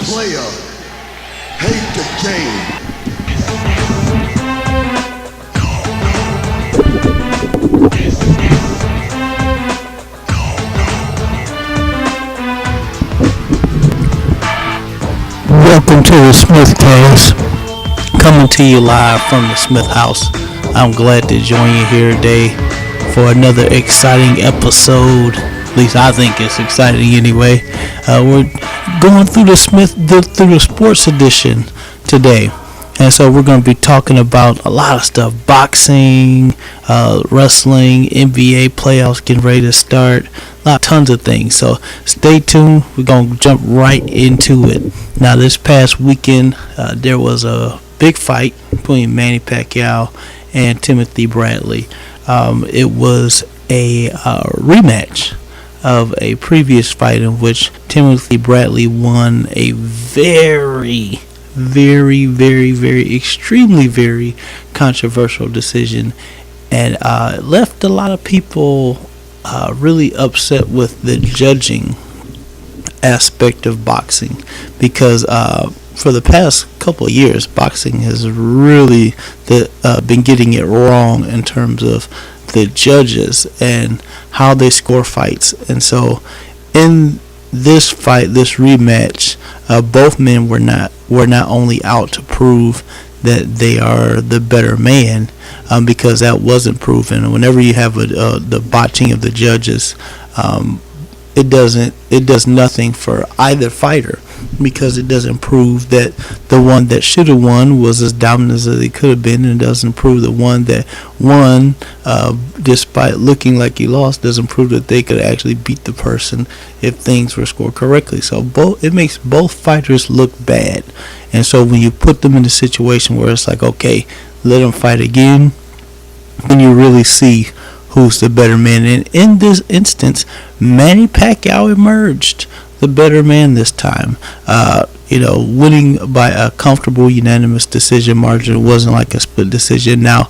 player hate the game. Welcome to the Smithcast, coming to you live from the Smith House. I'm glad to join you here today for another exciting episode. At least I think it's exciting anyway. We're going through the sports edition today, and so we're going to be talking about a lot of stuff: boxing, wrestling, NBA playoffs getting ready to start. Tons of things. So stay tuned. We're going to jump right into it. Now, this past weekend, there was a big fight between Manny Pacquiao and Timothy Bradley. It was a rematch of a previous fight in which Timothy Bradley won a very extremely very controversial decision, and left a lot of people really upset with the judging aspect of boxing, because for the past couple of years, boxing has really been getting it wrong in terms of the judges and how they score fights. And so in this fight, this rematch, both men were not only out to prove that they are the better man, because that wasn't proven. And whenever you have the botching of the judges, it does nothing for either fighter, because it doesn't prove that the one that should have won was as dominant as they could have been, and it doesn't prove the one that won, despite looking like he lost, doesn't prove that they could actually beat the person if things were scored correctly. So it makes both fighters look bad. And so when you put them in a situation where it's like, okay, let them fight again, then you really see who's the better man. And in this instance, Manny Pacquiao emerged the better man this time, winning by a comfortable unanimous decision margin. It wasn't like a split decision. Now,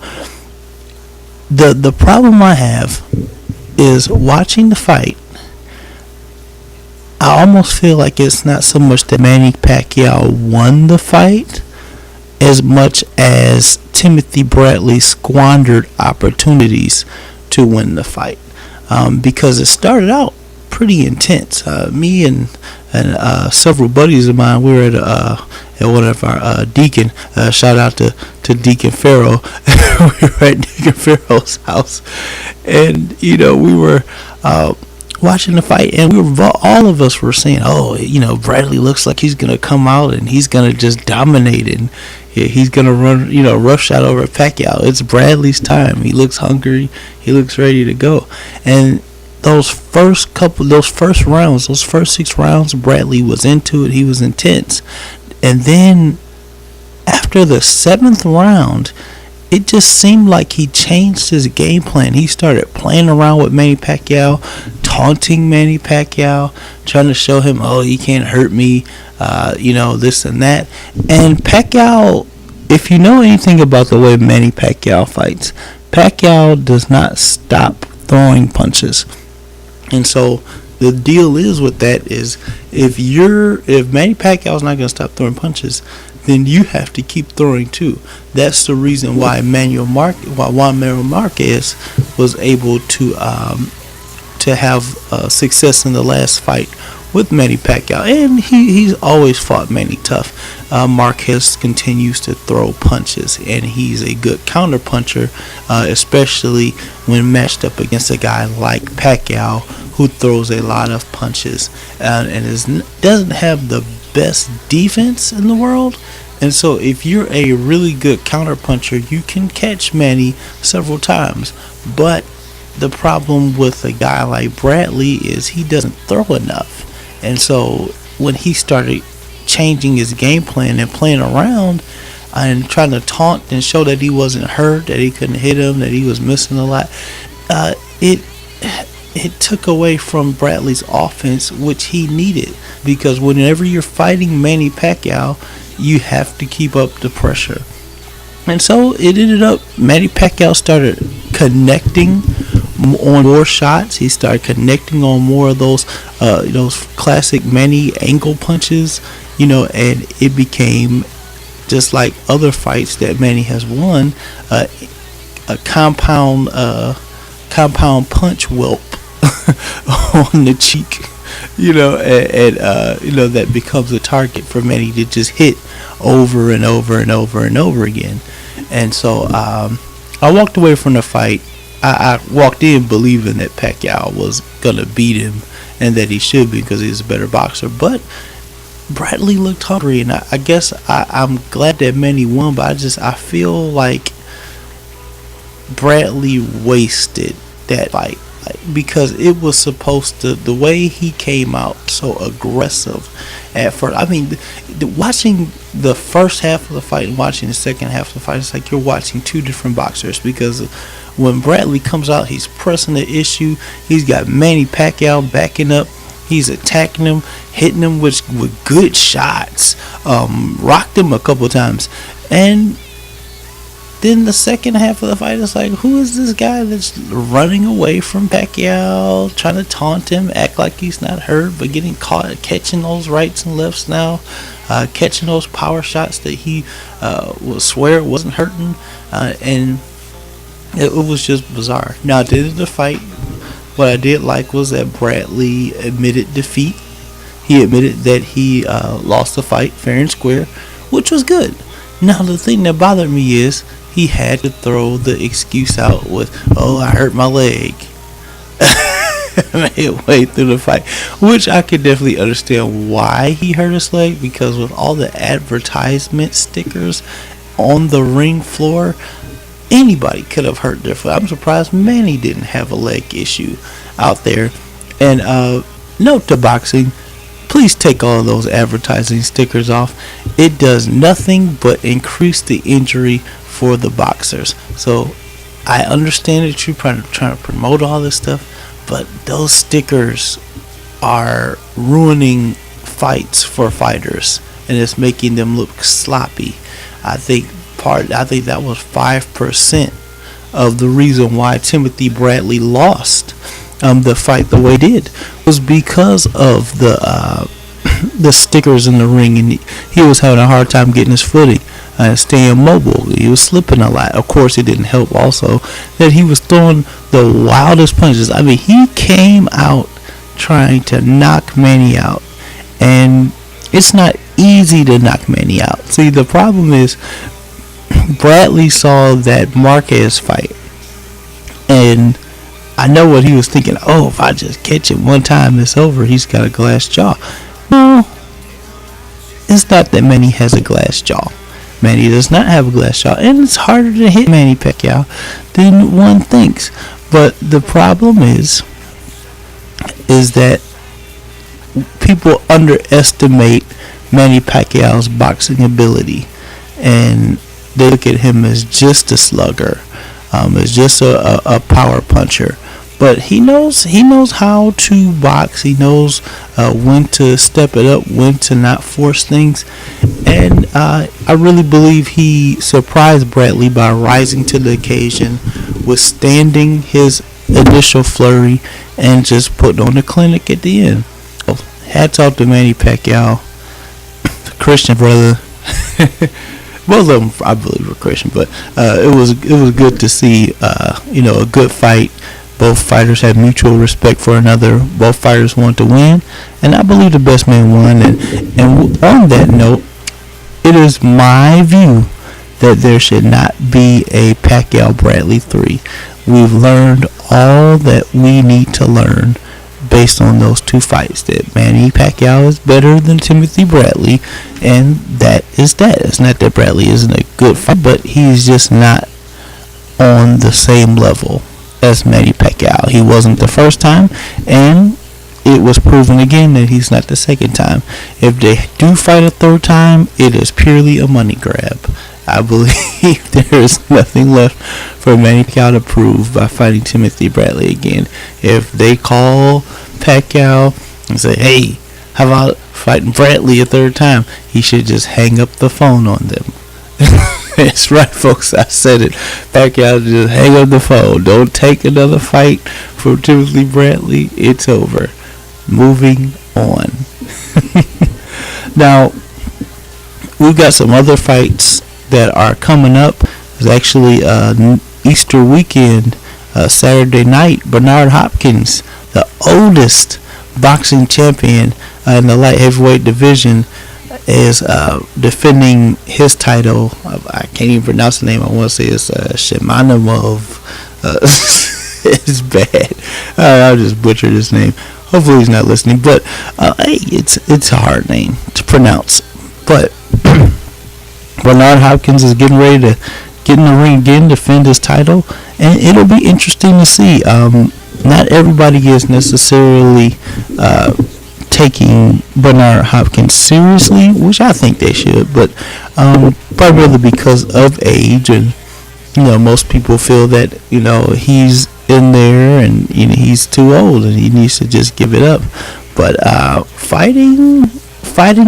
the problem I have is watching the fight. I almost feel like it's not so much that Manny Pacquiao won the fight as much as Timothy Bradley squandered opportunities to win the fight, because it started out pretty intense. Me and several buddies of mine, we were at one of our Deacon, shout out to Deacon Farrell. We were at Deacon Farrell's house, and we were watching the fight, and all of us were saying, Bradley looks like he's gonna come out and he's gonna just dominate, and he's gonna run, rush out over Pacquiao. It's Bradley's time. He looks hungry. He looks ready to go. And those first 6 rounds, Bradley was into it. He was intense. And then after the 7th round, it just seemed like he changed his game plan. He started playing around with Manny Pacquiao, taunting Manny Pacquiao, trying to show him, he can't hurt me, this and that. And Pacquiao, if you know anything about the way Manny Pacquiao fights, Pacquiao does not stop throwing punches. And so the deal is with that is if Manny Pacquiao's not going to stop throwing punches, then you have to keep throwing too. That's the reason why Juan Manuel Marquez was able to have success in the last fight with Manny Pacquiao, and he's always fought Manny tough. Marquez continues to throw punches, and he's a good counter puncher, especially when matched up against a guy like Pacquiao, who throws a lot of punches and doesn't have the best defense in the world. And so if you're a really good counter puncher, you can catch Manny several times. But the problem with a guy like Bradley is he doesn't throw enough. And so when he started changing his game plan and playing around and trying to taunt and show that he wasn't hurt, that he couldn't hit him, that he was missing a lot, it took away from Bradley's offense, which he needed. Because whenever you're fighting Manny Pacquiao, you have to keep up the pressure. And so it ended up, Manny Pacquiao started connecting on more shots. He started connecting on more of those classic Manny angle punches, and it became just like other fights that Manny has won, a compound punch whelp on the cheek, and that becomes a target for Manny to just hit over and over and over and over again. And so I walked away from the fight. I walked in believing that Pacquiao was gonna beat him and that he should be because he's a better boxer, but Bradley looked hungry, and I guess I'm glad that Manny won, but I feel like Bradley wasted that fight, because it was supposed to, the way he came out so aggressive at first. I mean, watching the first half of the fight and watching the second half of the fight, it's like you're watching two different boxers, because when Bradley comes out, he's pressing the issue. He's got Manny Pacquiao backing up. He's attacking him, hitting him with good shots, rocked him a couple times. And then the second half of the fight is like, who is this guy that's running away from Pacquiao, trying to taunt him, act like he's not hurt, but getting caught, catching those rights and lefts now, catching those power shots that he will swear wasn't hurting, and it was just bizarre. Now, at the end of the fight, what I did like was that Bradley admitted defeat. He admitted that he lost the fight fair and square, which was good. Now, the thing that bothered me is he had to throw the excuse out with, "Oh, I hurt my leg." Midway through the fight, which I could definitely understand why he hurt his leg, because with all the advertisement stickers on the ring floor, anybody could have hurt their foot. I'm surprised Manny didn't have a leg issue out there. And note to boxing, please take all of those advertising stickers off. It does nothing but increase the injury for the boxers. So I understand that you're trying to promote all this stuff, but those stickers are ruining fights for fighters, and it's making them look sloppy. I think that was 5% of the reason why Timothy Bradley lost the fight the way he did, was because of the stickers in the ring, and he was having a hard time getting his footing, staying mobile. He was slipping a lot. Of course, it didn't help also that he was throwing the wildest punches. I mean, he came out trying to knock Manny out, and it's not easy to knock Manny out. See, the problem is Bradley saw that Marquez fight, and I know what he was thinking. Oh, if I just catch him one time, it's over. He's got a glass jaw. No, it's not that Manny has a glass jaw. Manny does not have a glass jaw, and it's harder to hit Manny Pacquiao than one thinks. But the problem is that people underestimate Manny Pacquiao's boxing ability, and they look at him as just a slugger, as just a power puncher. But he knows how to box. He knows when to step it up, when to not force things. And I really believe he surprised Bradley by rising to the occasion, withstanding his initial flurry, and just putting on the clinic at the end. So, hats off to Manny Pacquiao, the Christian brother. Both of them, I believe, were Christian, but it was good to see a good fight. Both fighters had mutual respect for another. Both fighters wanted to win, and I believe the best man won. And on that note, it is my view that there should not be a Pacquiao Bradley 3. We've learned all that we need to learn based on those two fights. That Manny Pacquiao is better than Timothy Bradley, and that is that. It's not that Bradley isn't a good fighter, but he's just not on the same level as Manny Pacquiao. He wasn't the first time, and it was proven again that he's not the second time. If they do fight a third time, it is purely a money grab. I believe there is nothing left for Manny Pacquiao to prove by fighting Timothy Bradley again. If they call Pacquiao and say, "Hey, how about fighting Bradley a third time?" he should just hang up the phone on them. That's right, folks. I said it. Pacquiao, just hang up the phone. Don't take another fight from Timothy Bradley. It's over. Moving on. Now, we've got some other fights that are coming up. It's actually Easter weekend, Saturday night. Bernard Hopkins, the oldest boxing champion in the light heavyweight division, is defending his title. I can't even pronounce the name. I want to say it's Shimanimov. It's bad. I'll just butcher this name. Hopefully he's not listening. But hey, it's a hard name to pronounce. But Bernard Hopkins is getting ready to get in the ring again, defend his title, and it'll be interesting to see. Not everybody is necessarily taking Bernard Hopkins seriously, which I think they should, but primarily because of age, and most people feel that he's in there and he's too old and he needs to just give it up. But fighting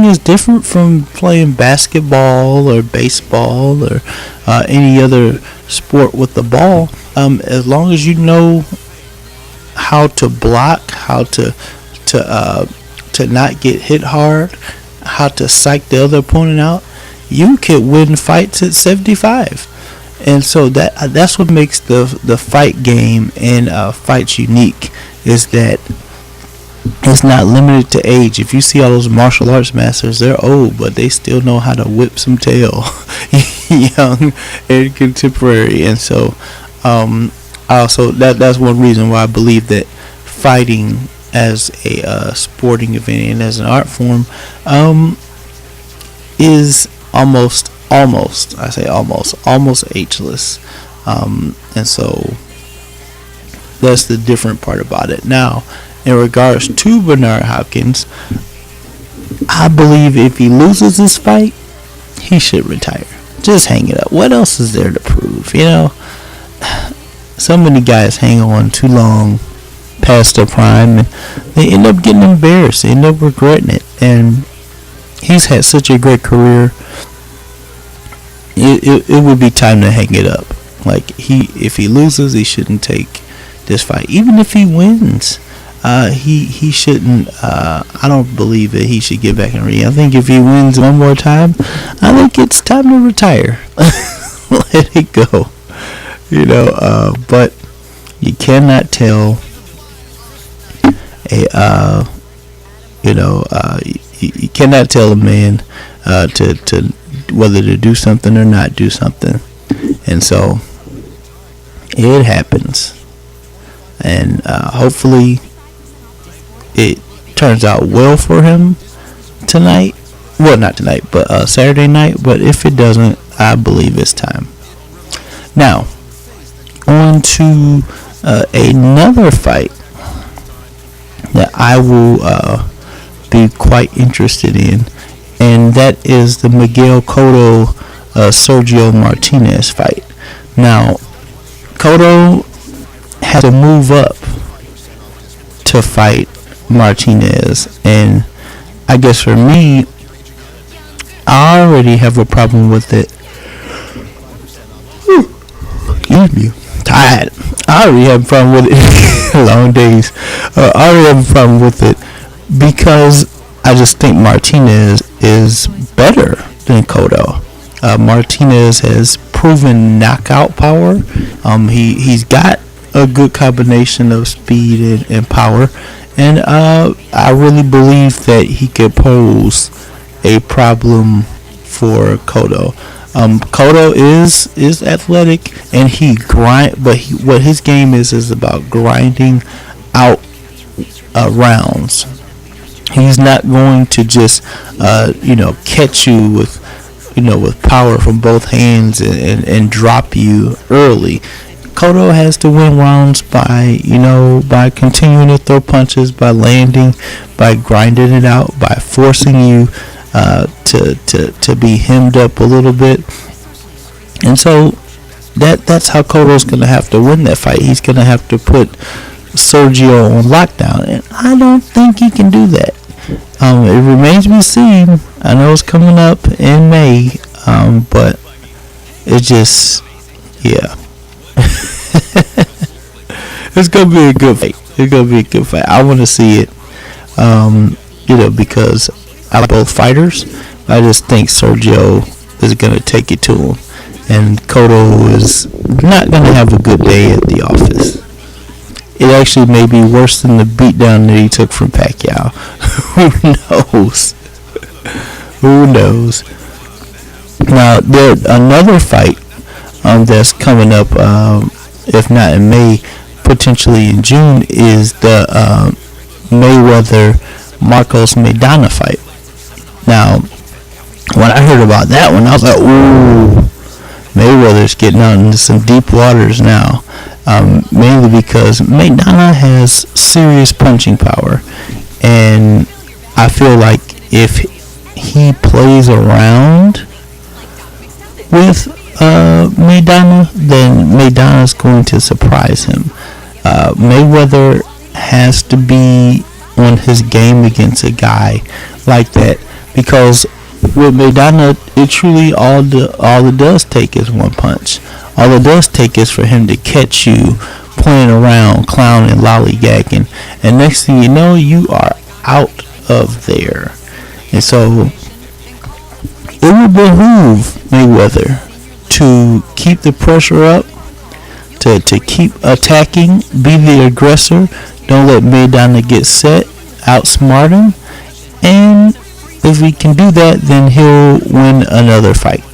is different from playing basketball or baseball or any other sport with the ball. As long as you know how to block, how to not get hit hard, how to psych the other opponent out, you can win fights at 75. And so that's what makes the fight game and fights unique, is that it's not limited to age. If you see all those martial arts masters, they're old, but they still know how to whip some tail, young and contemporary. And so also that's one reason why I believe that fighting as a sporting event and as an art form is almost ageless. And so that's the different part about it. Now, in regards to Bernard Hopkins, I believe if he loses this fight, he should retire. Just hang it up. What else is there to prove? So many guys hang on too long past their prime, and they end up getting embarrassed. They end up regretting it. And he's had such a great career. It would be time to hang it up. Like, if he loses, he shouldn't take this fight. Even if he wins, he shouldn't. I don't believe that he should get back in the ring. I think if he wins one more time, I think it's time to retire. Let it go. But you cannot tell you cannot tell a man to whether to do something or not do something. And so it happens, and hopefully it turns out well for him tonight. Well, not tonight, but Saturday night. But if it doesn't, I believe it's time. Now, on to another fight that I will be quite interested in, and that is the Miguel Cotto Sergio Martinez fight. Now, Cotto had to move up to fight Martinez, and I guess for me, I already have a problem with it. Excuse me, tired. I already have a problem with it. Long days. I already have a problem with it because I just think Martinez is better than Cotto. Martinez has proven knockout power. He's got a good combination of speed and power, and I really believe that he could pose a problem for Cotto. Cotto is athletic, and he grind, but what his game is about grinding out rounds. He's not going to just catch you with power from both hands and drop you early. Cotto has to win rounds by continuing to throw punches, by landing, by grinding it out, by forcing you to be hemmed up a little bit. And so that's how Cotto's going to have to win that fight. He's going to have to put Sergio on lockdown, and I don't think he can do that. It remains to be seen. I know it's coming up in May, but it just, yeah. It's going to be a good fight. It's going to be a good fight. I want to see it, because I like both fighters, I just think Sergio is going to take it to him. And Cotto is not going to have a good day at the office. It actually may be worse than the beatdown that he took from Pacquiao. Who knows? Who knows? Now, there's another fight that's coming up, if not in May, potentially in June, is the Mayweather-Marcos Maidana fight. Now, when I heard about that one, I was like, ooh, Mayweather's getting out into some deep waters now. Mainly because Maidana has serious punching power, and I feel like if he plays around with Maidana, then Maidana's going to surprise him. Mayweather has to be on his game against a guy like that, because with Maidana, it truly all it does take is one punch. All it does take is for him to catch you playing around, clowning, lollygagging, and next thing you know, you are out of there. And so it would behoove Mayweather to keep the pressure up, to keep attacking, be the aggressor, don't let Maidana get set, outsmart him, and if he can do that, then he'll win another fight.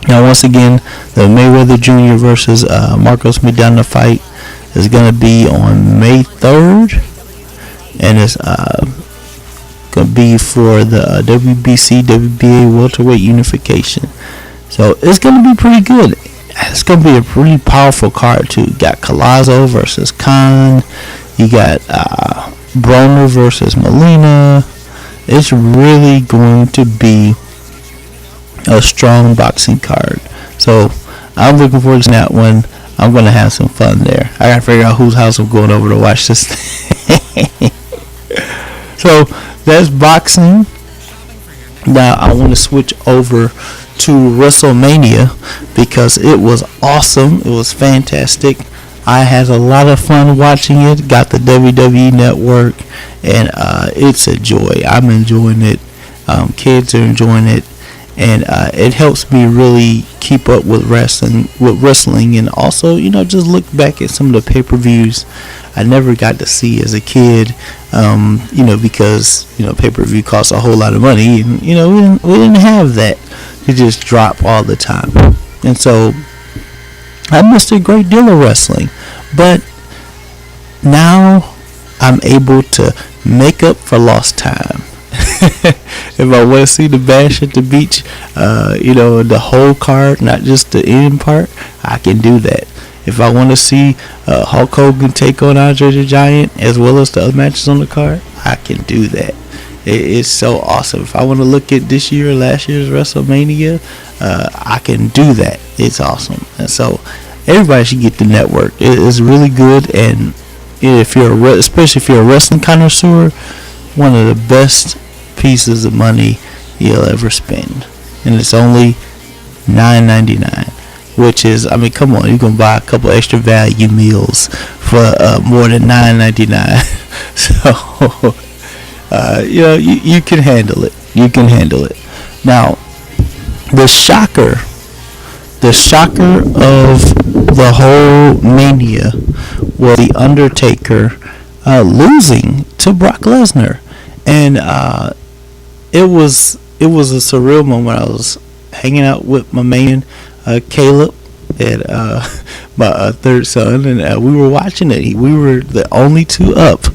Now, once again, the Mayweather Jr. versus Marcos Maidana fight is going to be on May 3rd, and it's going to be for the WBC, WBA welterweight unification. So it's going to be pretty good. It's going to be a pretty powerful card, too. You got Collazo versus Khan. You got Broner versus Molina. It's really going to be a strong boxing card. So I'm looking forward to that one. I'm going to have some fun there. I got to figure out whose house I'm going over to watch this thing. So that's boxing. Now I want to switch over to Wrestlemania because it was awesome. It was fantastic. I had a lot of fun watching it. Got the WWE Network, and it's a joy. I'm enjoying it. Kids are enjoying it, and it helps me really keep up with wrestling, and also, just look back at some of the pay-per-views I never got to see as a kid, because pay-per-view costs a whole lot of money, and we didn't have that to just drop all the time, and so I missed a great deal of wrestling, but now I'm able to make up for lost time. If I want to see the Bash at the Beach, the whole card, not just the end part, I can do that. If I want to see Hulk Hogan take on Andre the Giant, as well as the other matches on the card, I can do that. It's so awesome. If I want to look at this year, last year's WrestleMania, I can do that. It's awesome. And so everybody should get the network. It's really good, and especially if you're a wrestling connoisseur, one of the best pieces of money you'll ever spend. And it's only $9.99, which is, come on, you can buy a couple extra value meals for more than $9.99. So you can handle it. You can handle it. Now, the shocker of the whole Mania was The Undertaker losing to Brock Lesnar, and it was a surreal moment. I was hanging out with my man Caleb and my third son, and we were watching it. We were the only two up,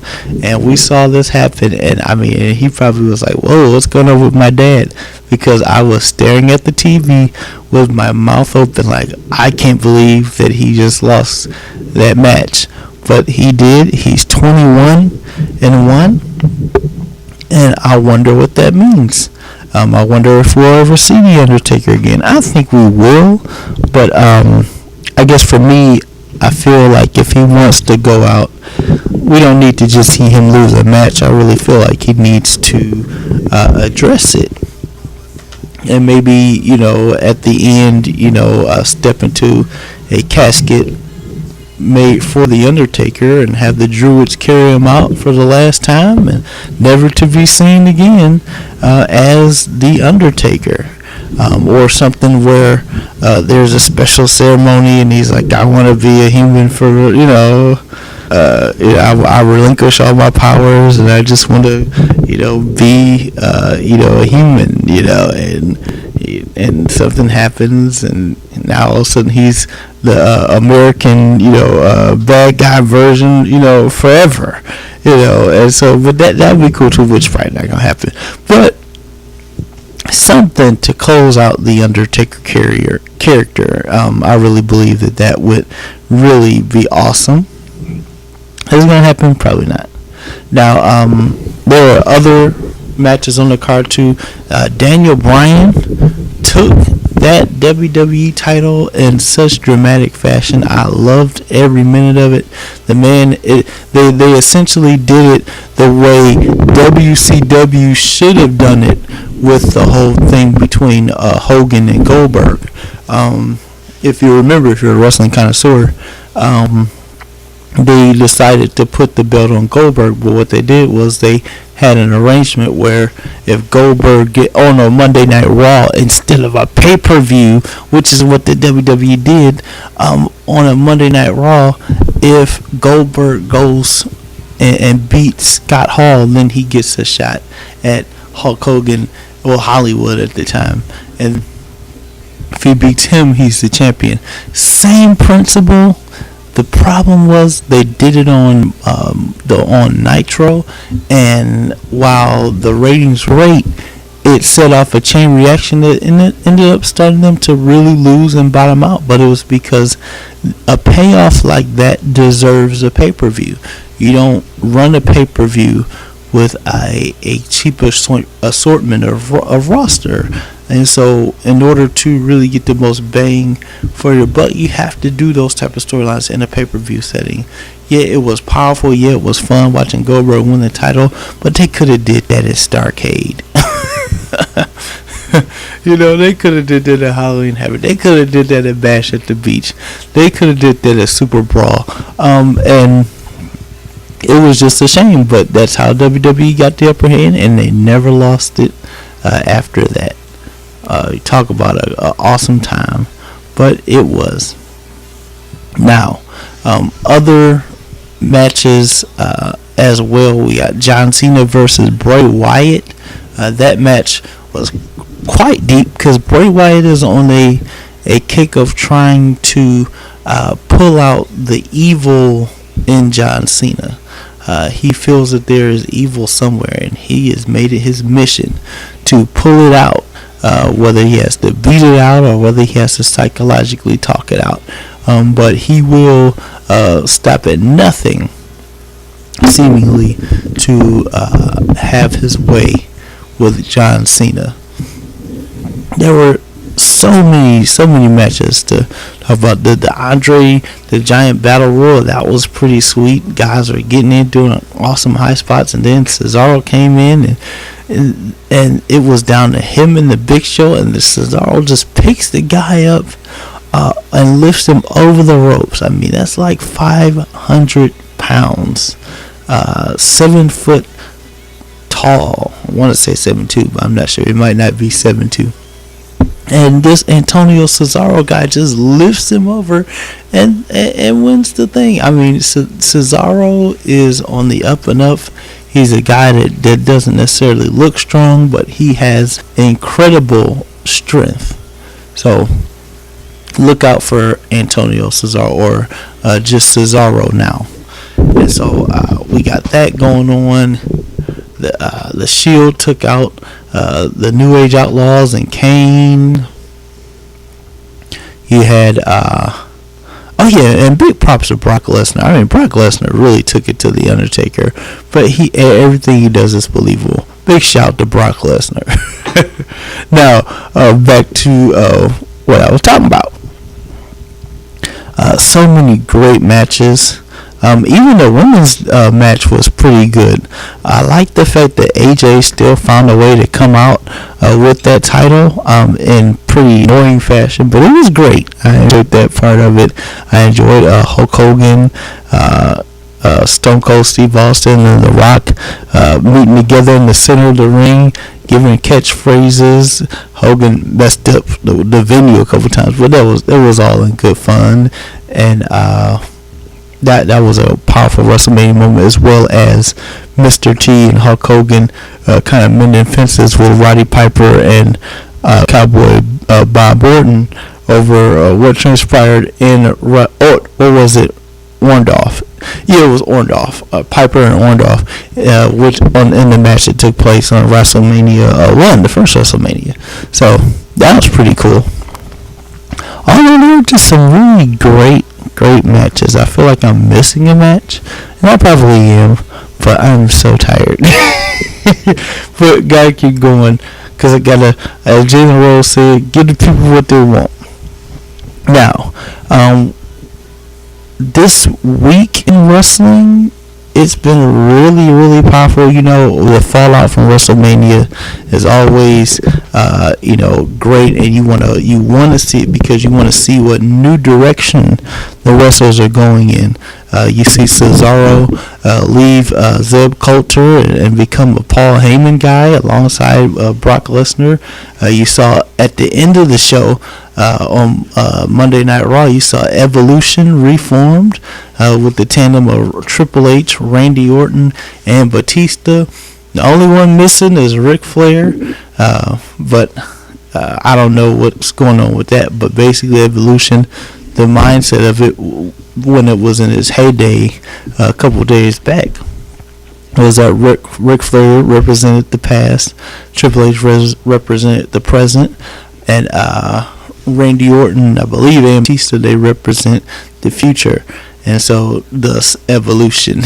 and we saw this happen. And he probably was like, "Whoa, what's going on with my dad?" Because I was staring at the TV with my mouth open, like, I can't believe that he just lost that match. But he did. He's 21-1, and I wonder what that means. I wonder if we'll ever see The Undertaker again. I think we will, but I guess for me, I feel like if he wants to go out, we don't need to just see him lose a match. I really feel like he needs to address it. And maybe, at the end, step into a casket made for the Undertaker and have the Druids carry him out for the last time and never to be seen again as the Undertaker. Or something where there's a special ceremony and he's like, I want to be a human for, I relinquish all my powers and I just want to, be, a human, and something happens and now all of a sudden he's the American, bad guy version, forever, and so, but that'd be cool too, which probably not gonna happen, but something to close out the Undertaker character. I really believe that would really be awesome. Is it gonna happen? Probably not. Now, there are other matches on the card too. Daniel Bryan took that WWE title in such dramatic fashion. I loved every minute of it. The man, they essentially did it the way WCW should have done it with the whole thing between Hogan and Goldberg. If you remember, if you're a wrestling connoisseur, they decided to put the belt on Goldberg, but what they did was they had an arrangement where if Goldberg get on a Monday Night Raw instead of a pay-per-view, which is what the WWE did, on a Monday Night Raw, if Goldberg goes and beats Scott Hall, then he gets a shot at Hulk Hogan, well, Hollywood at the time, and if he beats him, he's the champion. Same principle. The problem was they did it on Nitro, and while the ratings rate, it set off a chain reaction that ended up starting them to really lose and bottom out. But it was because a payoff like that deserves a pay-per-view. You don't run a pay-per-view with a cheap assortment of roster. And so in order to really get the most bang for your buck, you have to do those type of storylines in a pay-per-view setting. Yeah, it was powerful. Yeah, it was fun watching Goldberg win the title, but they could have did that at Starrcade. They could have did that at Halloween Havoc. They could have did that at Bash at the Beach. They could have did that at Super Brawl. And it was just a shame, but that's how WWE got the upper hand, and they never lost it after that. You talk about an awesome time, but it was. Now, other matches as well. We got John Cena versus Bray Wyatt. That match was quite deep because Bray Wyatt is on a kick of trying to pull out the evil in John Cena. He feels that there is evil somewhere, and he has made it his mission to pull it out. Whether he has to beat it out or whether he has to psychologically talk it out. But he will stop at nothing, seemingly, to have his way with John Cena. There were so many matches to talk about. The Andre the Giant Battle Royal, that was pretty sweet. Guys were getting in, doing awesome high spots, and then Cesaro came in and it was down to him and the Big Show, and the Cesaro just picks the guy up and lifts him over the ropes. I mean, that's like 500 pounds, 7 foot tall. I want to say 7'2", but I'm not sure. It might not be 7'2". And this Antonio Cesaro guy just lifts him over and wins the thing. I mean, Cesaro is on the up and up. He's a guy that doesn't necessarily look strong, but he has incredible strength. So look out for Antonio Cesaro, or just Cesaro now. And so we got that going on. The Shield took out the New Age Outlaws and Kane. You had and big props to Brock Lesnar. I mean, Brock Lesnar really took it to the Undertaker, but everything he does is believable. Big shout to Brock Lesnar. Now back to what I was talking about. So many great matches. Even the women's match was pretty good. I like the fact that AJ still found a way to come out with that title in pretty annoying fashion, but it was great. I enjoyed that part of it. I enjoyed Hulk Hogan, Stone Cold Steve Austin, and The Rock meeting together in the center of the ring, giving catchphrases. Hogan messed up the venue a couple times, but that was all in good fun, and that was a powerful WrestleMania moment, as well as Mr. T and Hulk Hogan kind of mending fences with Roddy Piper and Cowboy Bob Orton over what transpired in what was it? Orndorff. Yeah, it was Orndorff. Piper and Orndorff, which in the match that took place on WrestleMania 1, the first WrestleMania. So that was pretty cool. All in all, just some really great matches. I feel like I'm missing a match, and I probably am, but I'm so tired. But gotta keep going, because I gotta, as Jason Rose said, give the people what they want. Now, this week in wrestling, it's been really, really powerful. You know, the fallout from WrestleMania is always, great, and you wanna see it because you want to see what new direction the wrestlers are going in. You see Cesaro leave Zeb Coulter and become a Paul Heyman guy alongside Brock Lesnar. You saw at the end of the show on Monday Night Raw, you saw Evolution reformed with the tandem of Triple H, Randy Orton, and Batista. The only one missing is Ric Flair, but I don't know what's going on with that. But basically, Evolution, the mindset of it when it was in its heyday a couple days back, was that Ric Flair represented the past, Triple H represented the present, and Randy Orton, I believe, and Batista, they represent the future. And so, thus, Evolution.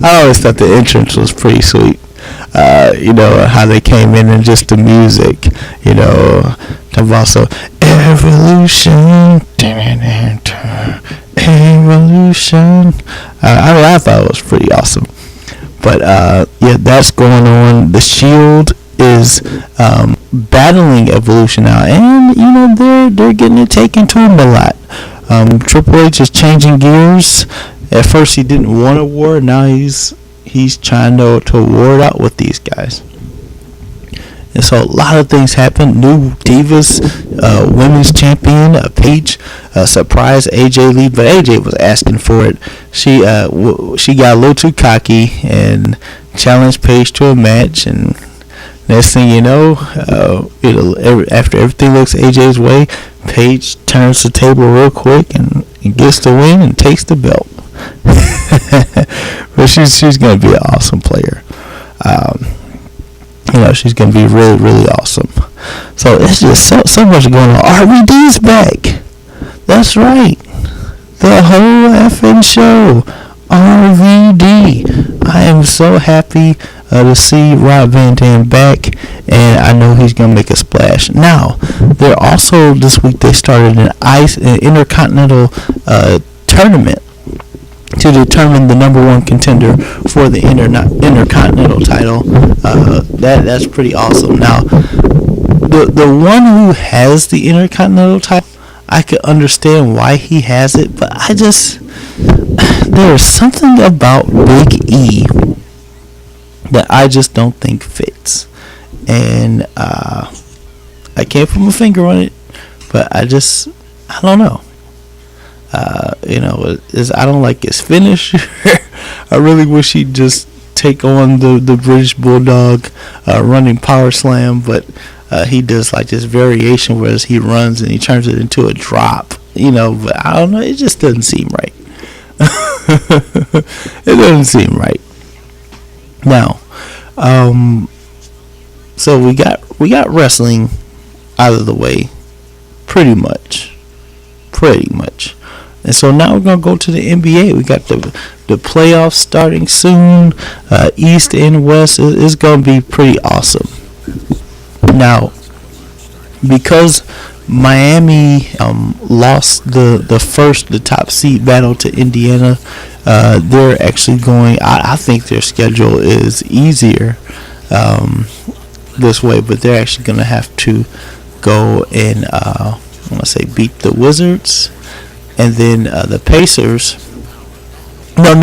I always thought the entrance was pretty sweet. How they came in and just the music, talking about so Evolution, Evolution. I thought it was pretty awesome. But that's going on. The Shield is battling Evolution now, and they're getting it taken to them a lot. Triple H is changing gears. At first he didn't want a war. Now he's trying to war it out with these guys. And so a lot of things happened. New Divas women's champion Paige surprised AJ Lee, but AJ was asking for it. She got a little too cocky and challenged Paige to a match, and next thing you know, after everything looks AJ's way, Paige turns the table real quick and gets the win and takes the belt. But she's going to be an awesome player. She's going to be really, really awesome. So it's just so much going on. RVD's back. That's right. The whole effing show. RVD. I am so happy to see Rob Van Dam back, and I know he's going to make a splash. Now, they're also, this week, they started an Intercontinental tournament to determine the number one contender for the Intercontinental title. That's pretty awesome. Now, the one who has the Intercontinental title, I could understand why he has it, but there's something about Big E that I just don't think fits. And I can't put my finger on it, but I don't know. I don't like his finish. I really wish he'd just take on the British Bulldog running power slam, but he does like this variation where he runs and he turns it into a drop. But I don't know. It just doesn't seem right. It doesn't seem right. Now, so we got wrestling out of the way, pretty much. And so now we're gonna go to the NBA. We got the playoffs starting soon. East and West is gonna be pretty awesome. Now, because Miami lost the top seed battle to Indiana. They're actually going. I think their schedule is easier this way, but they're actually going to have to go and I want to say beat the Wizards, and then the Pacers. No.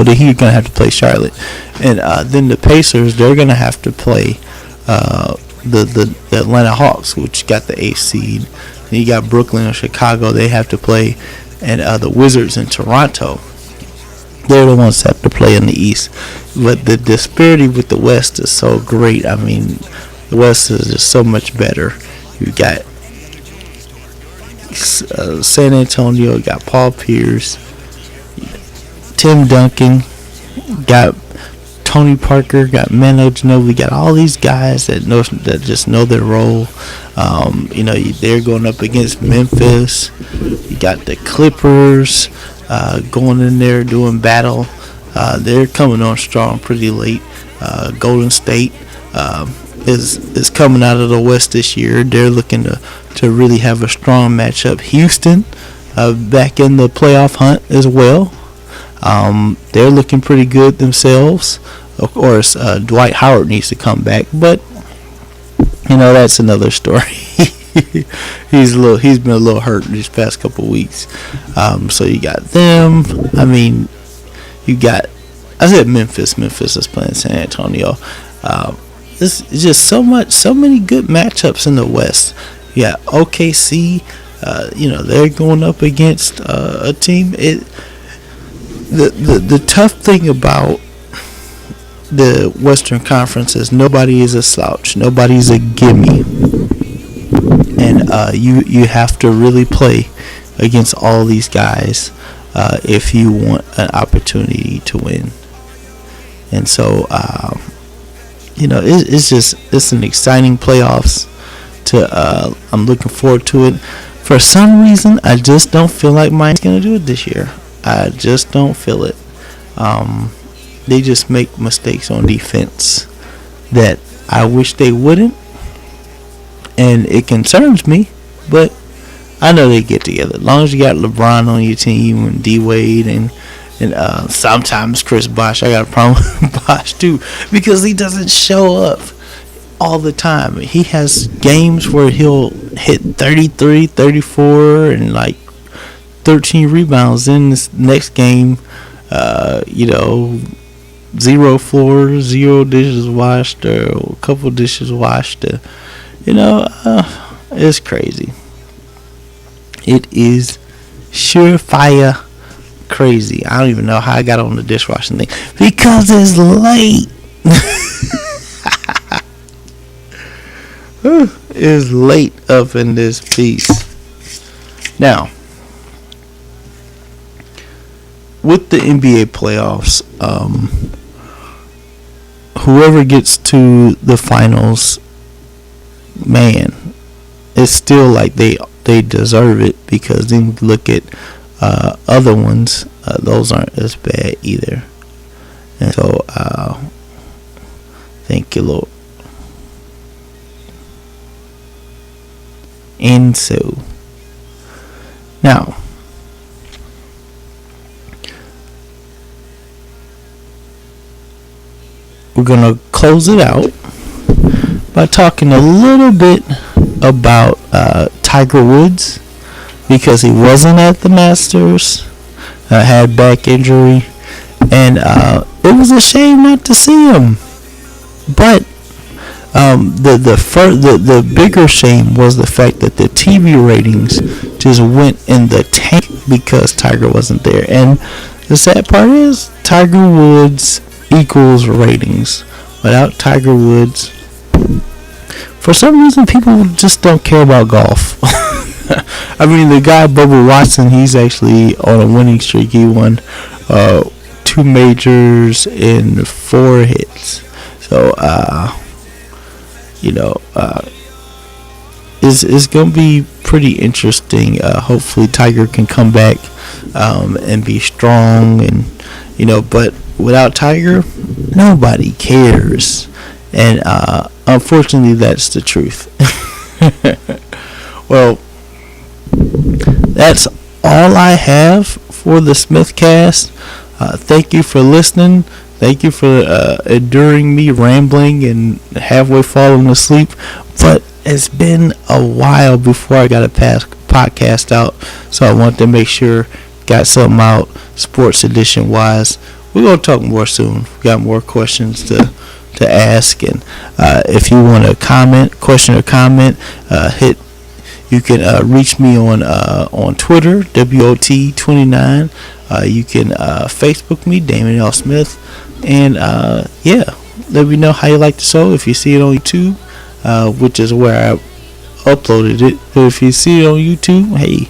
The Heat are going to have to play Charlotte, and then the Pacers, they're going to have to play the Atlanta Hawks, which got the 8th seed. Then you got Brooklyn and Chicago. They have to play, and the Wizards in Toronto. They're the ones that have to play in the East. But the disparity with the West is so great. I mean, the West is just so much better. You got San Antonio, got Paul Pierce, Tim Duncan, got Tony Parker, got Manu Ginobili, got all these guys that just know their role. They're going up against Memphis. You got the Clippers going in there doing battle. They're coming on strong pretty late. Golden State is coming out of the West this year. They're looking to really have a strong matchup. Houston back in the playoff hunt as well. They're looking pretty good themselves. Of course, Dwight Howard needs to come back, but that's another story. He's been a little hurt these past couple weeks. So you got them. I mean, I said Memphis. Memphis is playing San Antonio. It's just so many good matchups in the West. You got OKC. They're going up against a team. The tough thing about the Western Conference is nobody is a slouch. Nobody's a gimme. And you have to really play against all these guys if you want an opportunity to win. And so, it's an exciting playoffs. I'm looking forward to it. For some reason, I just don't feel like Miami's going to do it this year. I just don't feel it. They just make mistakes on defense that I wish they wouldn't, and it concerns me. But I know they get together. As long as you got LeBron on your team and D Wade and sometimes Chris Bosh. I got a problem with Bosh too because he doesn't show up all the time. He has games where he'll hit 33, 34, and like 13 rebounds. In this next game, 0 floors, 0 dishes washed, or a couple dishes washed. It's crazy. It is surefire crazy. I don't even know how I got on the dishwashing thing because it's late. It's late up in this piece. Now, with the NBA playoffs, whoever gets to the finals, man, it's still like they deserve it, because then you look at other ones, those aren't as bad either. And so, thank you, Lord. And so, now, we're going to close it out by talking a little bit about Tiger Woods, because he wasn't at the Masters, had back injury, and it was a shame not to see him. But the bigger shame was the fact that the TV ratings just went in the tank because Tiger wasn't there. And the sad part is Tiger Woods equals ratings. Without Tiger Woods, for some reason, people just don't care about golf. I mean, the guy Bubba Watson, he's actually on a winning streak. He won 2 majors in 4 hits. So, it's going to be pretty interesting. Hopefully Tiger can come back and be strong, and but without Tiger, nobody cares. And unfortunately, that's the truth. Well, that's all I have for the Smithcast. Thank you for listening. Thank you for enduring me rambling and halfway falling asleep. But it's been a while before I got a podcast out, so I wanted to make sure got something out sports edition wise. We're gonna talk more soon. We got more questions to ask, and if you want to question or comment, you can reach me on Twitter, WOT29. You can Facebook me, Damon L. Smith, and let me know how you like the show. If you see it on YouTube, which is where I uploaded it, but if you see it on YouTube, hey,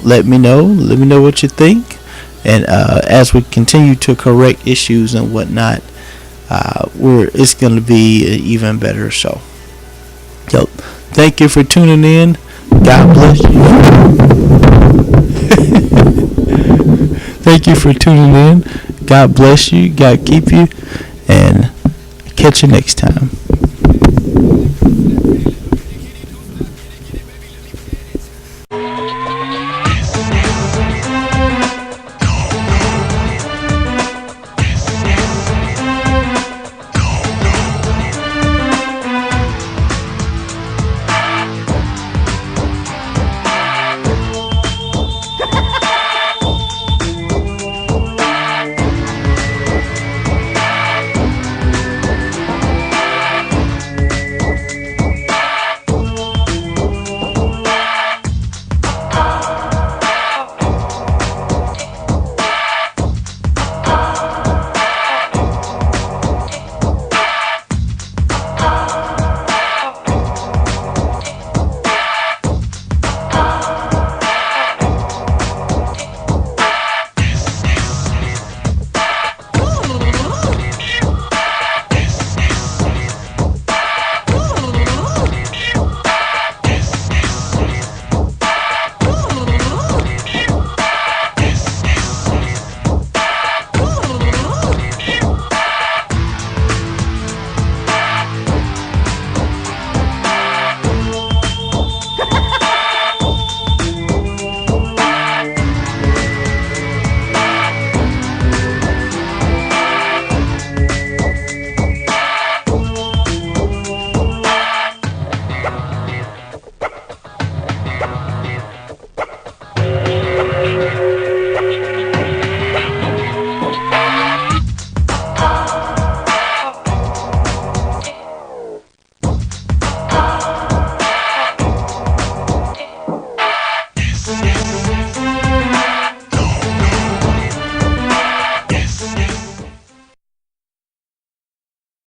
let me know. Let me know what you think. And as we continue to correct issues and whatnot, it's going to be an even better show. So, thank you for tuning in. God bless you. Thank you for tuning in. God bless you. God keep you. And catch you next time.